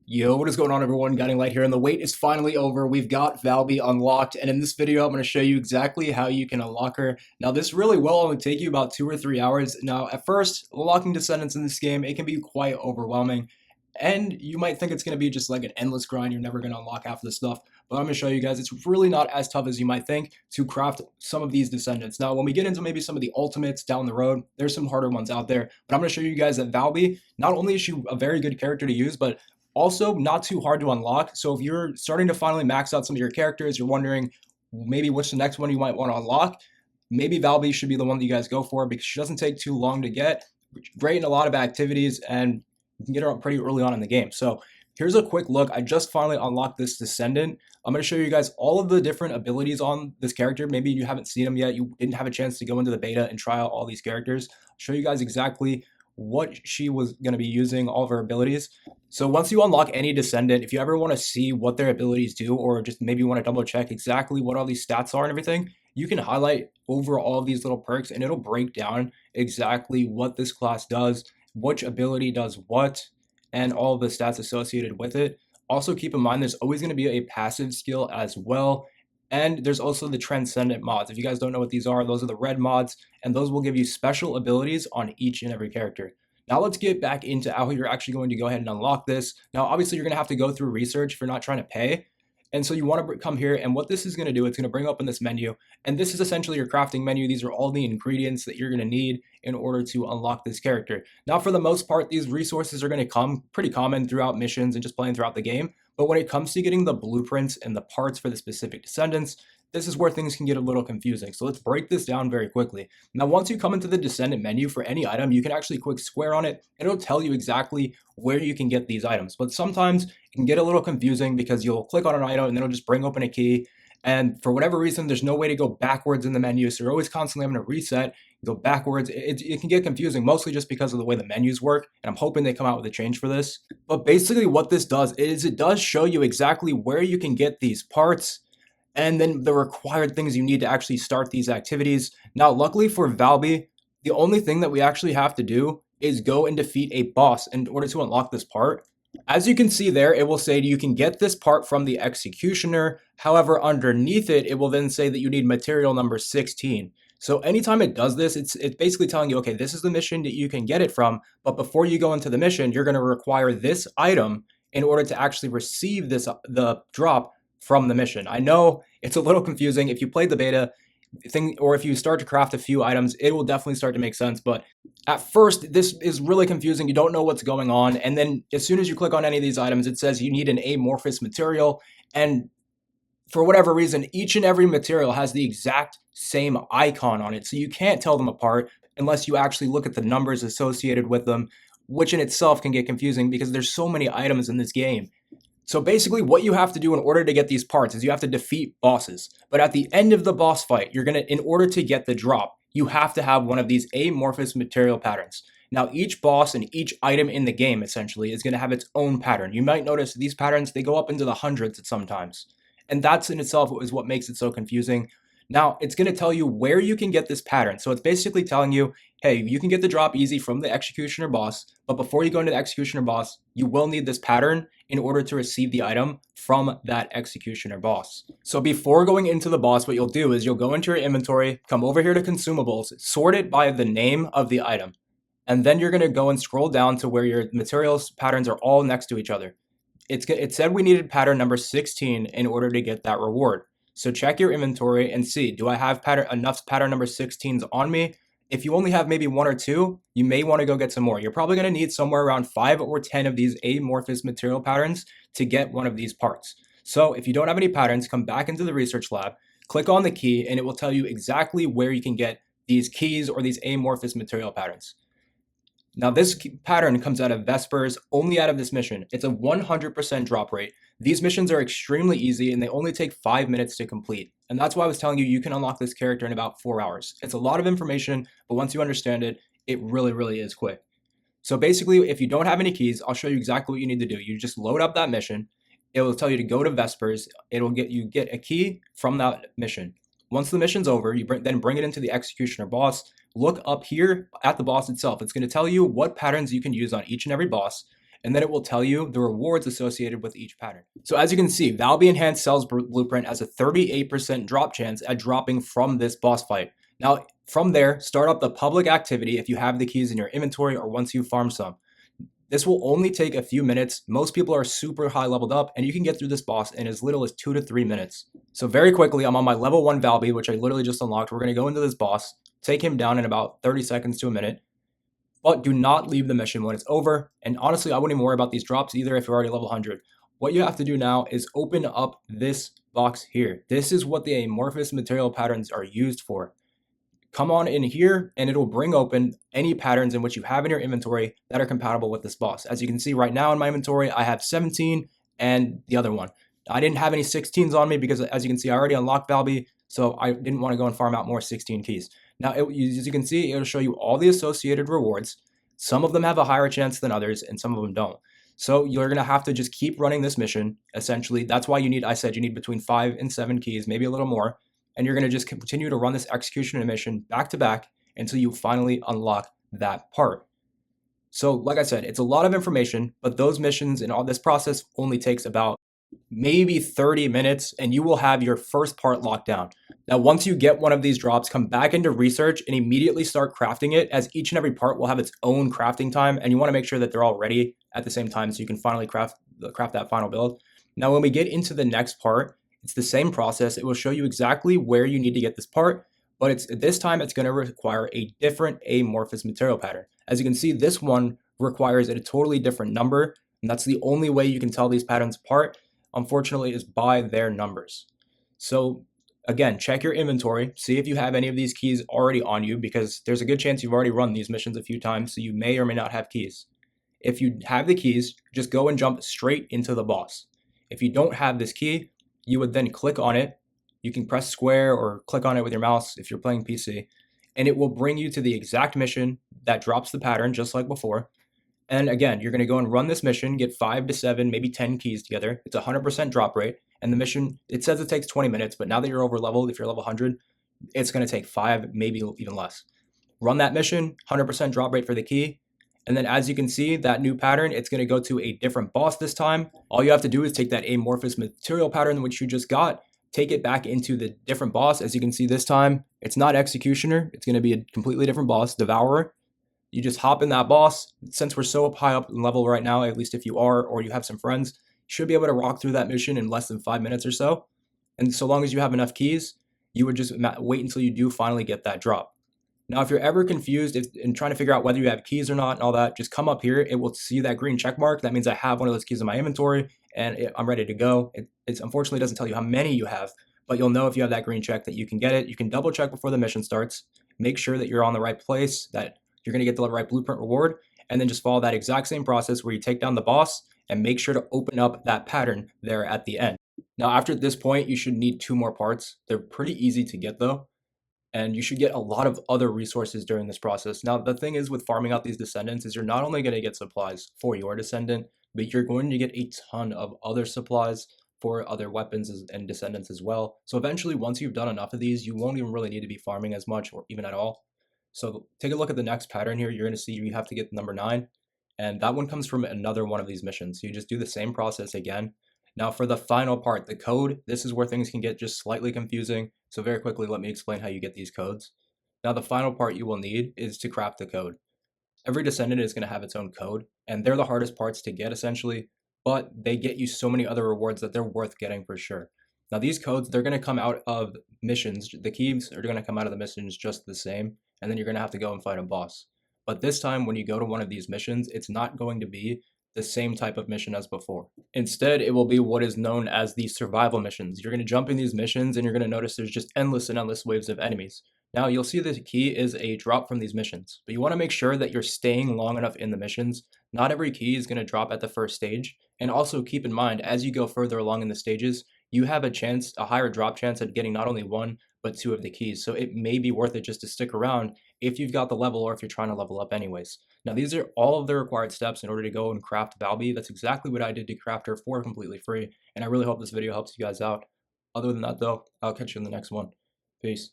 Yo, what is going on everyone? Guiding Light here, and the wait is finally over. We've got Valby unlocked, and in this video I'm going to show you exactly how you can unlock her. Now this really will only take you about 2 or 3 hours. Now at first, unlocking descendants in this game, it can be quite overwhelming, and you might think it's going to be just like an endless grind, you're never going to unlock half of this stuff. But I'm going to show you guys it's really not as tough as you might think to craft some of these descendants. Now when we get into maybe some of the ultimates down the road, there's some harder ones out there, but I'm going to show you guys that Valby, not only is she a very good character to use, but also not too hard to unlock. So if you're starting to finally max out some of your characters, you're wondering maybe what's the next one you might want to unlock, maybe Valby should be the one that you guys go for because she doesn't take too long to get, great in a lot of activities, and you can get her up pretty early on in the game. So here's a quick look. I just finally unlocked this descendant. I'm going to show you guys all of the different abilities on this character. Maybe you haven't seen them yet. You didn't have a chance to go into the beta and try out all these characters. I'll show you guys exactly what she was going to be using, all of her abilities. So once you unlock any descendant, if you ever want to see what their abilities do, or just maybe want to double check exactly what all these stats are and everything, you can highlight over all of these little perks and it'll break down exactly what this class does, which ability does what, and all of the stats associated with it. Also keep in mind there's always going to be a passive skill as well. And there's also the transcendent mods. If you guys don't know what these are, those are the red mods, and those will give you special abilities on each and every character. Now let's get back into how you're actually going to go ahead and unlock this. Now obviously you're going to have to go through research if you're not trying to pay. And so you want to come here, and what this is going to do, it's going to bring up in this menu, and this is essentially your crafting menu. These are all the ingredients that you're going to need in order to unlock this character. Now for the most part, these resources are going to come pretty common throughout missions and just playing throughout the game. But when it comes to getting the blueprints and the parts for the specific descendants, this is where things can get a little confusing. So let's break this down very quickly. Now, once you come into the descendant menu for any item, you can actually click square on it, and it'll tell you exactly where you can get these items. But sometimes it can get a little confusing because you'll click on an item and then it'll just bring open a key. And for whatever reason, there's no way to go backwards in the menu. So you're always constantly having to reset, go backwards. It can get confusing, mostly just because of the way the menus work. And I'm hoping they come out with a change for this. But basically what this does is it does show you exactly where you can get these parts and then the required things you need to actually start these activities. Now, luckily for Valby, the only thing that we actually have to do is go and defeat a boss in order to unlock this part. As you can see there, it will say you can get this part from the executioner. However, underneath it, it will then say that you need material number 16. So anytime it does this, it's basically telling you, okay, this is the mission that you can get it from, but before you go into the mission, you're going to require this item in order to actually receive the drop from the mission. I know it's a little confusing. If you played the beta thing, or if you start to craft a few items, it will definitely start to make sense. But at first, this is really confusing. You don't know what's going on. And then as soon as you click on any of these items, it says you need an amorphous material. And for whatever reason, each and every material has the exact same icon on it. So you can't tell them apart unless you actually look at the numbers associated with them, which in itself can get confusing because there's so many items in this game. So basically what you have to do in order to get these parts is you have to defeat bosses. But at the end of the boss fight, in order to get the drop, you have to have one of these amorphous material patterns. Now each boss and each item in the game essentially is going to have its own pattern. You might notice these patterns, they go up into the hundreds at sometimes. And that's in itself is what makes it so confusing. Now it's going to tell you where you can get this pattern. So it's basically telling you, hey, you can get the drop easy from the executioner boss, but before you go into the executioner boss, you will need this pattern in order to receive the item from that executioner boss. So before going into the boss, what you'll do is you'll go into your inventory, come over here to consumables, sort it by the name of the item. And then you're going to go and scroll down to where your materials patterns are all next to each other. It said we needed pattern number 16 in order to get that reward. So check your inventory and see, do I have enough pattern number 16s on me? If you only have maybe 1 or 2, you may want to go get some more. You're probably going to need somewhere around 5 or 10 of these amorphous material patterns to get one of these parts. So if you don't have any patterns, come back into the research lab, click on the key, and it will tell you exactly where you can get these keys or these amorphous material patterns. Now this pattern comes out of Vespers, only out of this mission. It's a 100% drop rate. These missions are extremely easy and they only take 5 minutes to complete. And that's why I was telling you, you can unlock this character in about 4 hours. It's a lot of information, but once you understand it, it really is quick. So basically, if you don't have any keys, I'll show you exactly what you need to do. You just load up that mission. It will tell you to go to Vespers. It'll get a key from that mission. Once the mission's over, you then bring it into the executioner boss. Look up here at the boss itself. It's going to tell you what patterns you can use on each and every boss. and then it will tell you the rewards associated with each pattern. So as you can see, Valby Enhanced Cells Blueprint has a 38% drop chance at dropping from this boss fight. Now, from there, start up the public activity if you have the keys in your inventory or once you farm some. This will only take a few minutes. Most people are super high leveled up, and you can get through this boss in as little as 2 to 3 minutes. So very quickly, I'm on my level 1 Valby, which I literally just unlocked. We're going to go into this boss, take him down in about 30 seconds to a minute. But do not leave the mission when it's over. And honestly, I wouldn't even worry about these drops either if you're already level 100. What you have to do now is open up this box here. This is what the amorphous material patterns are used for. Come on in here and it'll bring open any patterns in which you have in your inventory that are compatible with this boss. As you can see right now in my inventory, I have 17 and the other one. I didn't have any 16s on me because as you can see, I already unlocked Valby, so I didn't want to go and farm out more 16 keys. Now, as you can see, it'll show you all the associated rewards. Some of them have a higher chance than others and some of them don't. So you're going to have to just keep running this mission, essentially. That's why I said you need between 5 and 7 keys, maybe a little more. And you're going to just continue to run this execution and mission back to back until you finally unlock that part. So like I said, it's a lot of information, but those missions and all this process only takes about maybe 30 minutes and you will have your first part locked down. Now, once you get one of these drops, come back into research and immediately start crafting it, as each and every part will have its own crafting time, and you want to make sure that they're all ready at the same time so you can finally craft that final build. Now, when we get into the next part, it's the same process. It will show you exactly where you need to get this part, but this time it's going to require a different amorphous material pattern. As you can see, this one requires a totally different number, and that's the only way you can tell these patterns apart, unfortunately, is by their numbers. So again, check your inventory, see if you have any of these keys already on you, because there's a good chance you've already run these missions a few times, so you may or may not have keys. If you have the keys, just go and jump straight into the boss. If you don't have this key, you would then click on it. You can press square or click on it with your mouse if you're playing PC, and it will bring you to the exact mission that drops the pattern just like before. And again, you're going to go and run this mission, get 5 to 7, maybe 10 keys together. It's a 100% drop rate. And the mission, it says it takes 20 minutes, but now that you're over leveled, if you're level 100, it's going to take 5, maybe even less. Run that mission, 100% drop rate for the key. And then as you can see, that new pattern, it's going to go to a different boss this time. All you have to do is take that amorphous material pattern, which you just got, take it back into the different boss. As you can see this time, it's not Executioner. It's going to be a completely different boss, Devourer. You just hop in that boss. Since we're so high up in level right now, at least if you are or you have some friends, you should be able to rock through that mission in less than 5 minutes or so. And so long as you have enough keys, you would just wait until you do finally get that drop. Now, if you're ever confused and trying to figure out whether you have keys or not and all that, just come up here. It will see that green check mark. That means I have one of those keys in my inventory and I'm ready to go. It unfortunately doesn't tell you how many you have, but you'll know if you have that green check that you can get it. You can double check before the mission starts. Make sure that you're on the right place, that you're going to get the right blueprint reward, and then just follow that exact same process where you take down the boss and make sure to open up that pattern there at the end. Now, after this point, you should need 2 more parts. They're pretty easy to get though. And you should get a lot of other resources during this process. Now, the thing is with farming out these descendants is you're not only going to get supplies for your descendant, but you're going to get a ton of other supplies for other weapons and descendants as well. So eventually, once you've done enough of these, you won't even really need to be farming as much or even at all. So take a look at the next pattern here. You're going to see you have to get number 9. And that one comes from another one of these missions. So you just do the same process again. Now for the final part, the code, this is where things can get just slightly confusing. So very quickly, let me explain how you get these codes. Now the final part you will need is to craft the code. Every descendant is going to have its own code, and they're the hardest parts to get essentially, but they get you so many other rewards that they're worth getting for sure. Now these codes, they're going to come out of missions. The keys are going to come out of the missions just the same, and then you're going to have to go and fight a boss. But this time when you go to one of these missions, it's not going to be the same type of mission as before. Instead, it will be what is known as the survival missions. You're going to jump in these missions and you're going to notice there's just endless and endless waves of enemies. Now you'll see the key is a drop from these missions, but you want to make sure that you're staying long enough in the missions. Not every key is going to drop at the first stage. And also keep in mind, as you go further along in the stages, you have a higher drop chance at getting not only 1, but 2 of the keys. So it may be worth it just to stick around if you've got the level or if you're trying to level up anyways. Now, these are all of the required steps in order to go and craft Valby. That's exactly what I did to craft her for completely free. And I really hope this video helps you guys out. Other than that though, I'll catch you in the next one. Peace.